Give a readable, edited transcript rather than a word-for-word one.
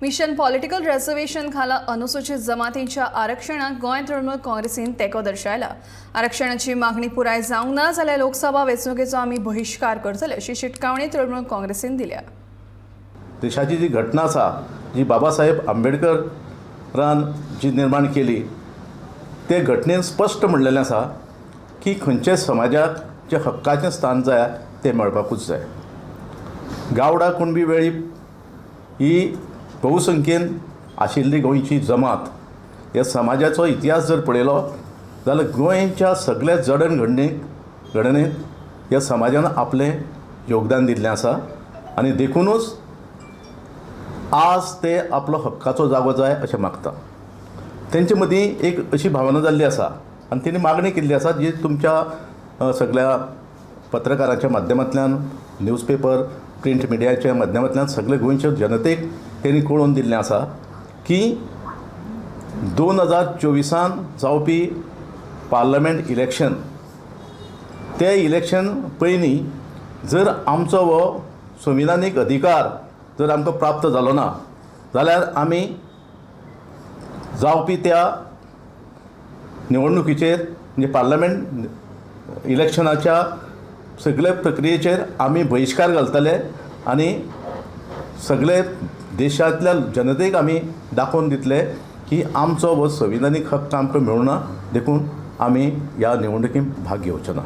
Mission political reservation खाला अनुसूचित जमातींच्या आरक्षणाक गोंय तृणमूल काँग्रेसीन तेको दर्शयला। आरक्षणाची मागणी पुराय जावंक ना जाल्यार लोकसभा वेंचणुकेचो आमी बहिष्कार करतले अशी शिटकावणी तृणमूल काँग्रेसीन दिल्या। देशाची जी घटना आसा, जी बाबासाहेब आंबेडकरान जी निर्माण केली, ते घटनेन स्पश्ट म्हणलेलें आसा की खंयचे समाजाक जे हक्काचें स्थान जाय ते मेळपाकूच जाय। गावडा कुणबी वेळीप ही बहुसंख्येन आशिल्ली गोंयची जमात, ह्या समाजाचो इतिहास जर पळयलो जाल्यार गोंयच्या सगळ्या घडणेक ह्या समाजान आपलें योगदान दिल्लें आसा आनी देखूनच आज ते आपलो हक्काचो जागो जाय अशें मागता। तेंचे मदीं एक अशी भावना जाल्ली आसा आनी तेणी मागणी केल्ली आसा जी तुमच्या सगळ्या पत्रकारांच्या माध्यमांतल्यान, न्यूजपेपर, प्रिंट मिडियाच्या माध्यमांतल्यान सगळे गोंयच्या जनतेक तेणी कळोवन दिल्लें आसा की 2024 जावपी पार्लमेंट इलेक्शन, ते इलेक्शन पयलीं जर आमचो हो संविधानीक अधिकार जर आमकां प्राप्त जालो ना जाल्यार आमी जावपी त्या निवडणुकीचेर म्हणजे पार्लमेंट इलेक्शनाच्या सगळे प्रक्रियेचेर आमी बहिष्कार घालतले आनी सगळे देशांतल्या जनतेक आमी दाखोवन दितले की आमचो हो संविधानीक हक्क आमकां मेळूना, देखून आमी ह्या निवडणुकीत भाग घेवचो ना।